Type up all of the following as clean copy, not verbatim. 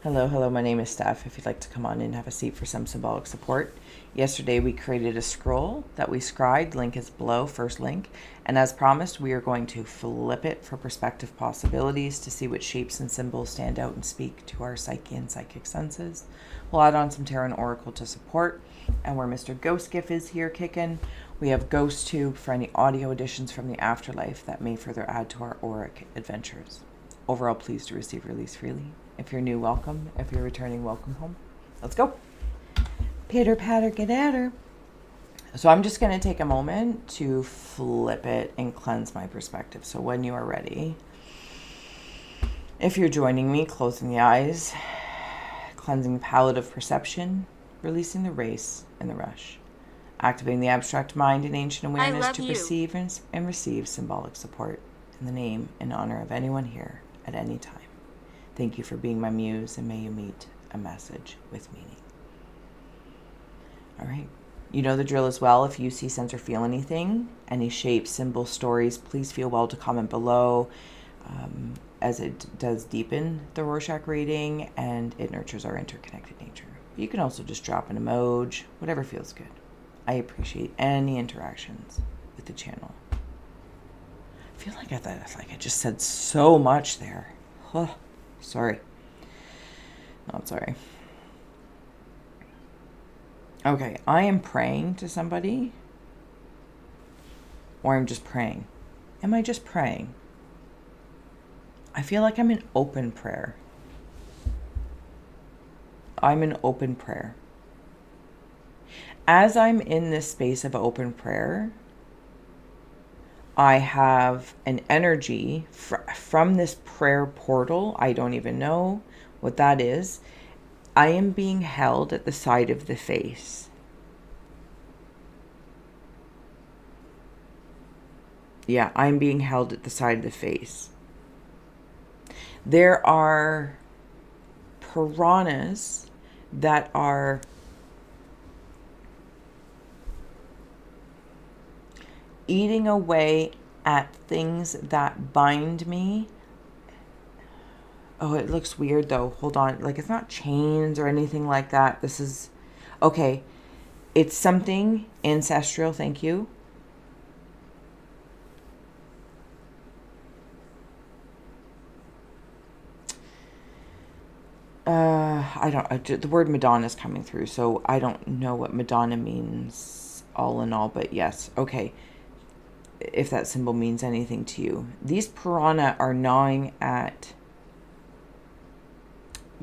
Hello, my name is Steph. If you'd like to come on in and have a seat for some symbolic support. Yesterday we created a scroll that we scried. Link is below, first link. And as promised, we are going to flip it for perspective possibilities to see what shapes and symbols stand out and speak to our psyche and psychic senses. We'll add on some tarot and oracle to support. And where Mr. Ghost Gift is here kicking, we have Ghost Tube for any audio additions from the afterlife that may further add to our auric adventures. Overall, pleased to receive release freely. If you're new, welcome. If you're returning, welcome home. Let's go. Pitter patter, get at her. So I'm just going to take a moment to flip it and cleanse my perspective. So when you are ready, if you're joining me, closing the eyes, cleansing the palette of perception, releasing the race and the rush, activating the abstract mind and ancient awareness to perceive and receive symbolic support in the name and honor of anyone here at any time. Thank you for being my muse, and may you meet a message with meaning. All right. You know the drill as well. If you see, sense, or feel anything, any shapes, symbols, stories, please feel well to comment below, as it does deepen the Rorschach reading and it nurtures our interconnected nature. You can also just drop an emoji, whatever feels good. I appreciate any interactions with the channel. I feel like I just said so much there. Huh. Sorry. Not sorry. Okay, I am praying to somebody. Or I'm just praying. Am I just praying? I feel like I'm in open prayer. I'm in open prayer. As I'm in this space of open prayer, I have an energy from this prayer portal. I don't even know what that is. I am being held at the side of the face. Yeah, I'm being held at the side of the face. There are piranhas that are eating away at things that bind me. Oh, it looks weird though. Hold on. Like, it's not chains or anything like that. This is, okay. It's something ancestral. Thank you. The word Madonna is coming through, so I don't know what Madonna means all in all, but yes. Okay. If that symbol means anything to you. These piranha are gnawing at,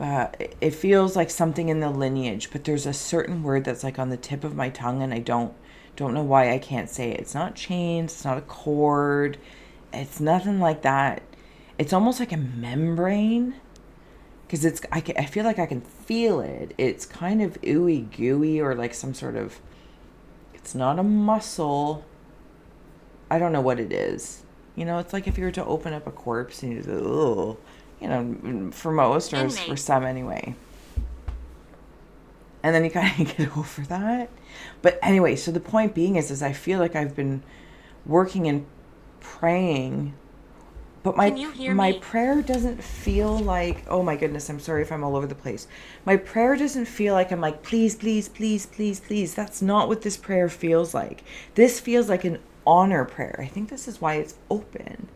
it feels like something in the lineage, but there's a certain word that's like on the tip of my tongue, and I don't know why I can't say it. It's not chains, it's not a cord, it's nothing like that. It's almost like a membrane, because I feel like I can feel it. It's kind of ooey gooey, or like some sort of, it's not a muscle. I don't know what it is. You know, it's like if you were to open up a corpse and you just, ugh, you know, for most, or for some anyway. And then you kind of get over that. But anyway, so the point being is I feel like I've been working and praying, but my prayer doesn't feel like, oh my goodness, I'm sorry if I'm all over the place. My prayer doesn't feel like I'm like, please, please, please, please, please. That's not what this prayer feels like. This feels like an honor prayer. I think this is why it's open.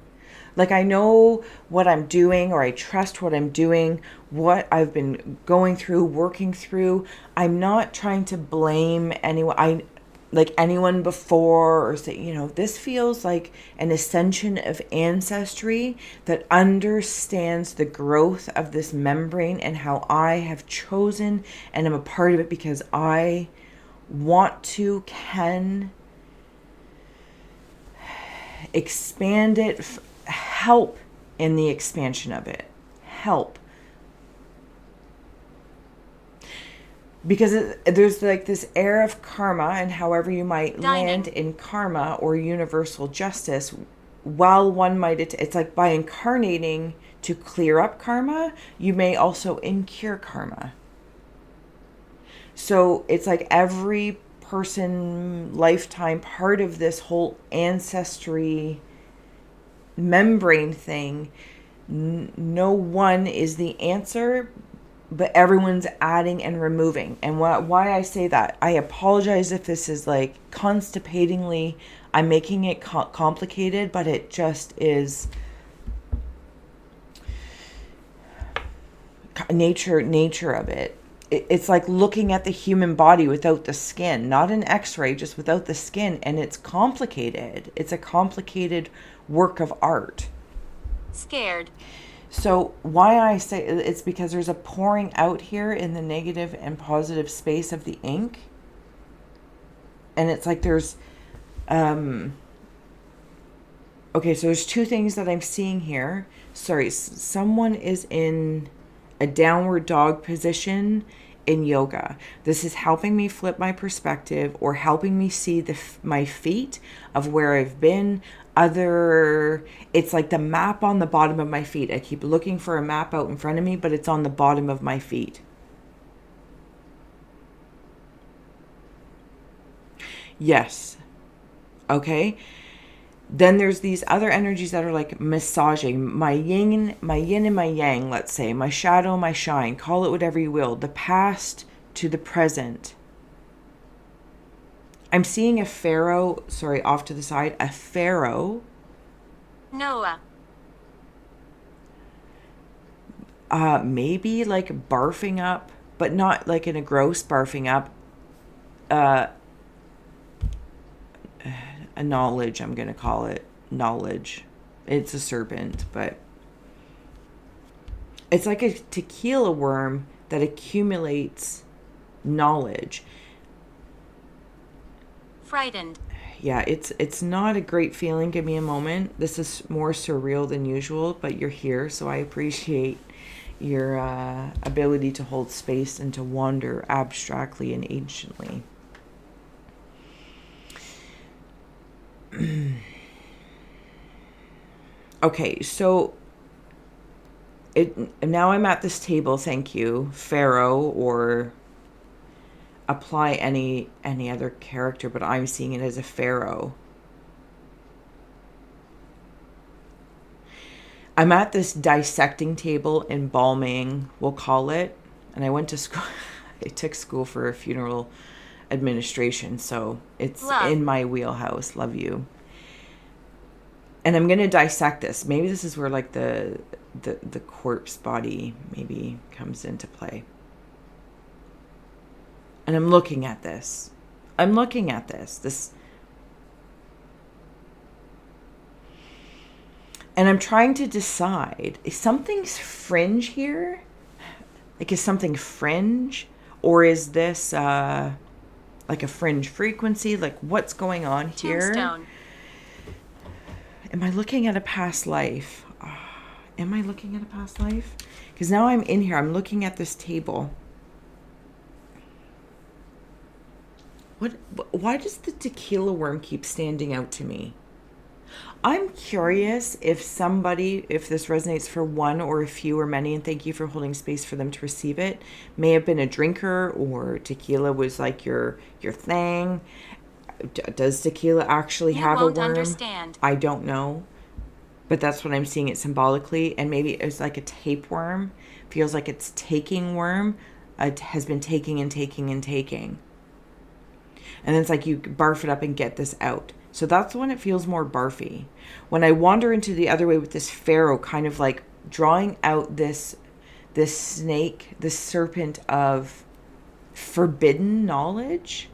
Like, I know what I'm doing, or I trust what I'm doing, what I've been going through, working through. I'm not trying to blame anyone. Anyone before, or say, you know, this feels like an ascension of ancestry that understands the growth of this membrane and how I have chosen and am a part of it because I want to, can expand it, help in the expansion of it, help. Because there's like this air of karma, and however you might land in karma or universal justice, while one might, it's like by incarnating to clear up karma, you may also incur karma. So it's like every person, lifetime, part of this whole ancestry membrane thing. No one is the answer, but everyone's adding and removing. And why I say that, I apologize if this is like constipatingly, I'm making it complicated, but it just is nature of it. It's like looking at the human body without the skin, not an x-ray, just without the skin. And it's complicated. It's a complicated work of art. Scared. So why I say it's because there's a pouring out here in the negative and positive space of the ink. And it's like there's, okay, so there's two things that I'm seeing here. Sorry, someone is in a downward dog position in yoga. This is helping me flip my perspective or helping me see my feet of where I've been. It's like the map on the bottom of my feet. I keep looking for a map out in front of me, but it's on the bottom of my feet. Yes. Okay. Then there's these other energies that are like massaging my yin and my yang, let's say, my shadow, my shine, call it whatever you will, the past to the present. I'm seeing a pharaoh, sorry, off to the side, a pharaoh. Noah. Maybe like barfing up, but not like in a gross barfing up. A knowledge, I'm going to call it knowledge. It's a serpent, but it's like a tequila worm that accumulates knowledge. Frightened. Yeah, it's not a great feeling. Give me a moment. This is more surreal than usual, but you're here, so I appreciate your ability to hold space and to wander abstractly and anciently. Okay, so now I'm at this table, thank you, Pharaoh, or apply any other character, but I'm seeing it as a pharaoh. I'm at this dissecting table, embalming, we'll call it, and I went to school. I took school for funeral administration, so it's in my wheelhouse. Love you. And I'm gonna dissect this. Maybe this is where like the corpse body maybe comes into play. And I'm looking at this. And I'm trying to decide, is something's fringe here? Like, is something fringe? Or is this like a fringe frequency? Like, what's going on here? Tombstone. Am I looking at a past life? Am I looking at a past life? Because now I'm in here. I'm looking at this table. Why does the tequila worm keep standing out to me? I'm curious if this resonates for one or a few or many, and thank you for holding space for them to receive it, may have been a drinker or tequila was like your thing. Does tequila actually have a worm? Understand. I don't know. But that's what I'm seeing it symbolically. And maybe it's like a tapeworm. Feels like it's taking worm. It has been taking and taking and taking. And then it's like you barf it up and get this out. So that's when it feels more barfy. When I wander into the other way with this pharaoh, kind of like drawing out this snake, this serpent of forbidden knowledge.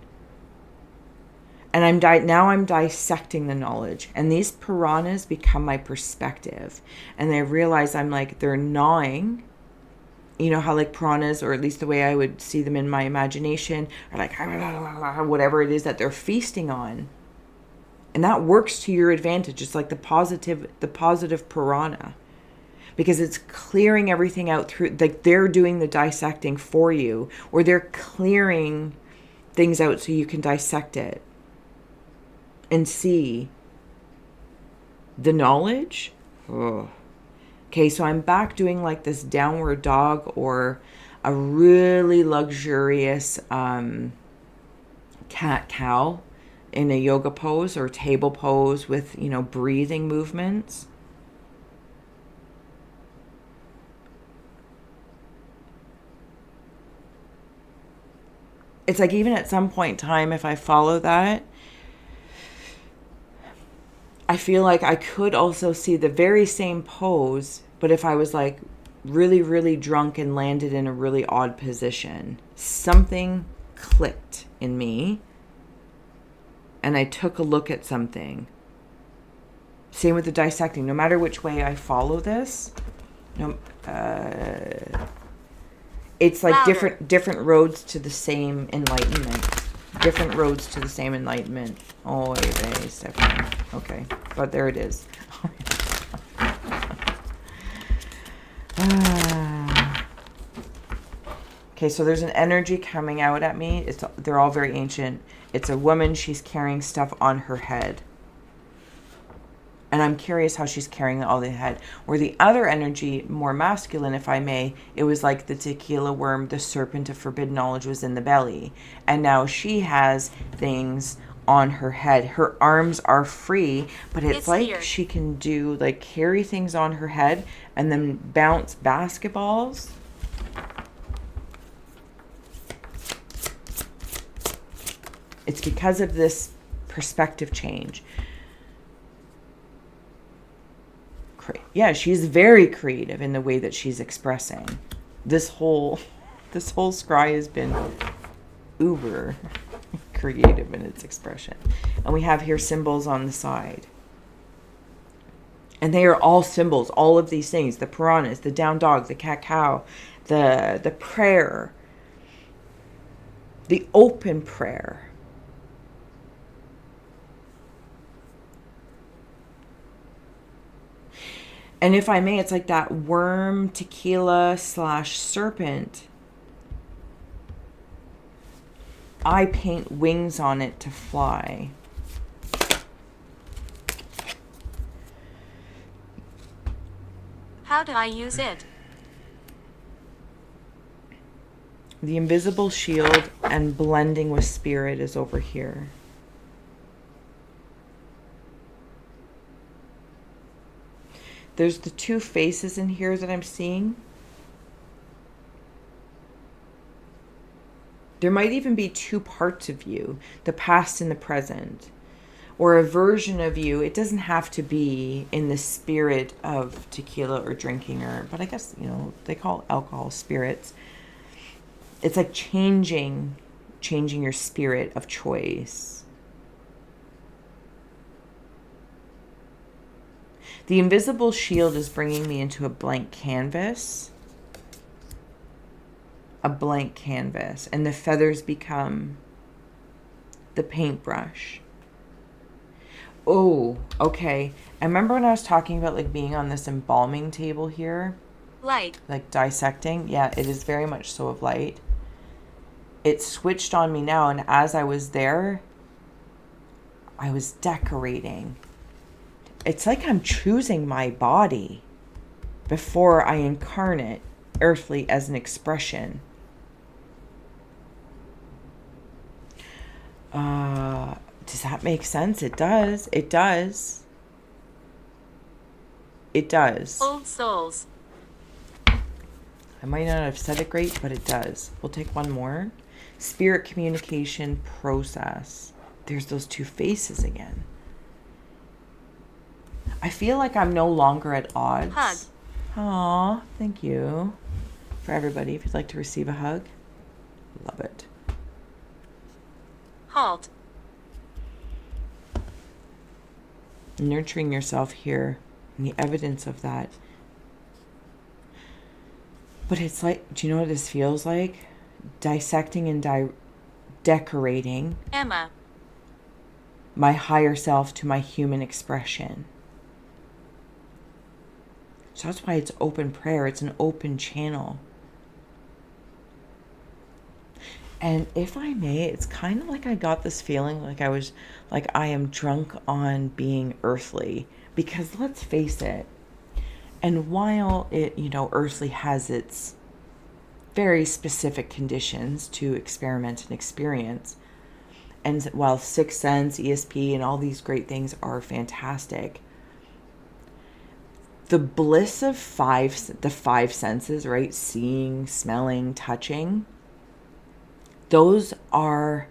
And I'm dissecting the knowledge. And these piranhas become my perspective. And I realize I'm like, they're gnawing. You know how like piranhas, or at least the way I would see them in my imagination, are like, whatever it is that they're feasting on. And that works to your advantage. It's like the positive piranha. Because it's clearing everything out through, like they're doing the dissecting for you. Or they're clearing things out so you can dissect it. And see the knowledge. Oh. Okay, so I'm back doing like this downward dog or a really luxurious cat-cow in a yoga pose or table pose with, breathing movements. it's like even at some point in time, if I follow that, I feel like I could also see the very same pose, but if I was like really, really drunk and landed in a really odd position, something clicked in me and I took a look at something. Same with the dissecting. No matter which way I follow this, it's like Louder. different roads to the same enlightenment. Different roads to the same enlightenment. Oh, hey, Stephanie. Okay, but there it is. Okay, so there's an energy coming out at me. They're all very ancient. It's a woman. She's carrying stuff on her head. And I'm curious how she's carrying all the head. Where the other energy, more masculine, if I may, it was like the tequila worm, the serpent of forbidden knowledge was in the belly. And now she has things on her head. Her arms are free, but it's like here. she can do, like, carry things on her head and then bounce basketballs. It's because of this perspective change. Yeah, she's very creative in the way that she's expressing. This whole scry has been uber creative in its expression. And we have here symbols on the side. And they are all symbols, all of these things. The piranhas, the down dog, the cat-cow, the prayer, the open prayer. And if I may, it's like that worm, tequila / serpent. I paint wings on it to fly. How do I use it? The invisible shield and blending with spirit is over here. There's the two faces in here that I'm seeing. There might even be two parts of you, the past and the present, or a version of you. It doesn't have to be in the spirit of tequila or drinking, but I guess, they call alcohol spirits. It's like changing your spirit of choice. The invisible shield is bringing me into a blank canvas. A blank canvas. And the feathers become the paintbrush. Oh, okay. I remember when I was talking about like being on this embalming table here. Light. Like dissecting. Yeah, it is very much so of light. It switched on me now. And as I was there, I was decorating. It's like I'm choosing my body before I incarnate earthly as an expression. Does that make sense? It does. It does. It does. Old souls. I might not have said it great, but it does. We'll take one more. Spirit communication process. There's those two faces again. I feel like I'm no longer at odds. Hug. Aw, thank you. For everybody, if you'd like to receive a hug, love it. Halt. Nurturing yourself here and the evidence of that. But it's like, do you know what this feels like? Dissecting and decorating Emma. my higher self to my human expression. So that's why it's open prayer. It's an open channel. And if I may, it's kind of like I got this feeling like I am drunk on being earthly. Because let's face it, and while it, earthly has its very specific conditions to experiment and experience, and while Sixth Sense, ESP, and all these great things are fantastic, the bliss of the five senses, right? Seeing, smelling, touching, those are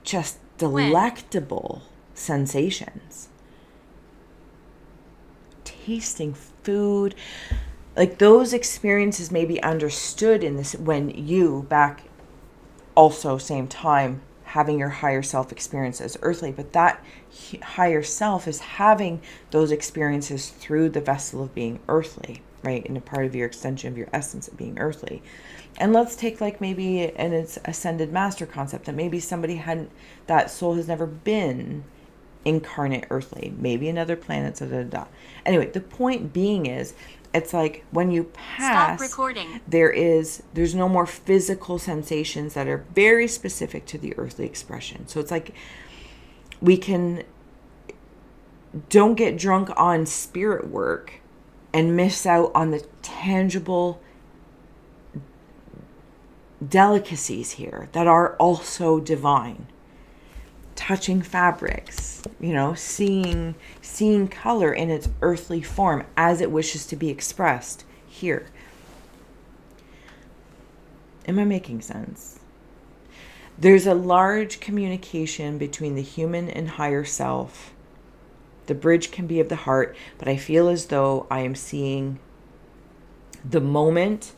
just delectable sensations. Tasting food, like those experiences may be understood in this when you back also same time having your higher self experience as earthly, but that higher self is having those experiences through the vessel of being earthly, right? And a part of your extension of your essence of being earthly. And let's take like maybe an ascended master concept that maybe somebody hadn't, that soul has never been incarnate earthly, maybe another planet, da, da, da. Anyway, the point being is, it's like when you pass, Stop recording. There's no more physical sensations that are very specific to the earthly expression. So it's like don't get drunk on spirit work and miss out on the tangible delicacies here that are also divine. Touching fabrics, seeing color in its earthly form as it wishes to be expressed here. Am I making sense? There's a large communication between the human and higher self. The bridge can be of the heart, but I feel as though I am seeing the moment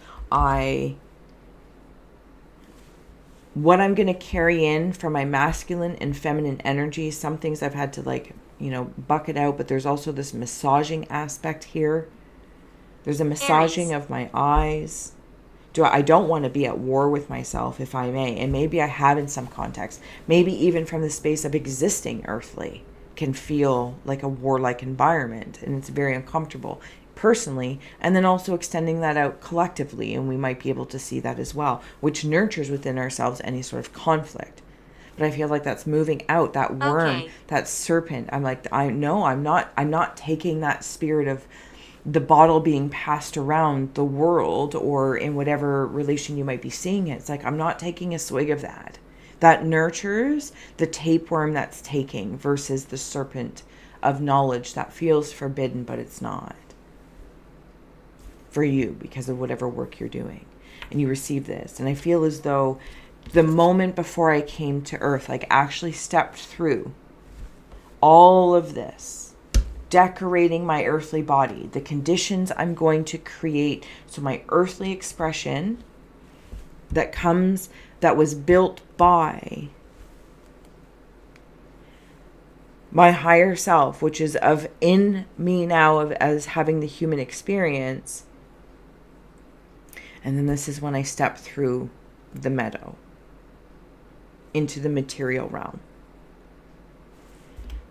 what I'm going to carry in from my masculine and feminine energy. Some things I've had to bucket out, but there's also this massaging aspect here. There's a massaging of my eyes. I don't want to be at war with myself, if I may. And maybe I have in some context. Maybe even from the space of existing earthly can feel like a warlike environment. And it's very uncomfortable personally, and then also extending that out collectively, and we might be able to see that as well, which nurtures within ourselves any sort of conflict. But I feel like that's moving out, that worm, that serpent. I'm like, I'm not taking that spirit of the bottle being passed around the world or in whatever relation you might be seeing it. It's like, I'm not taking a swig of that. That nurtures the tapeworm that's taking versus the serpent of knowledge that feels forbidden, but it's not. For you because of whatever work you're doing, and you receive this. And I feel as though the moment before I came to earth, like actually stepped through all of this, decorating my earthly body, the conditions I'm going to create, so my earthly expression that was built by my higher self, which is in me now as having the human experience. And then this is when I step through the meadow into the material realm.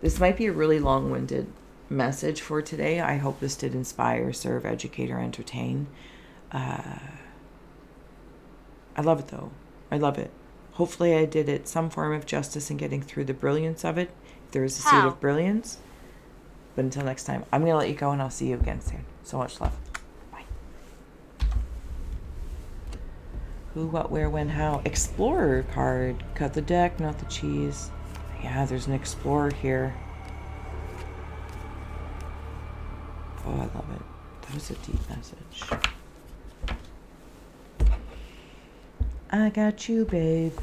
This might be a really long-winded message for today. I hope this did inspire, serve, educate, or entertain. I love it though. I love it. Hopefully I did it some form of justice in getting through the brilliance of it. If there is a seed of brilliance. But until next time, I'm going to let you go, and I'll see you again soon. So much love. Who, what, where, when, how. Explorer card. Cut the deck, not the cheese. Yeah, there's an explorer here. Oh, I love it. That was a deep message. I got you, babe.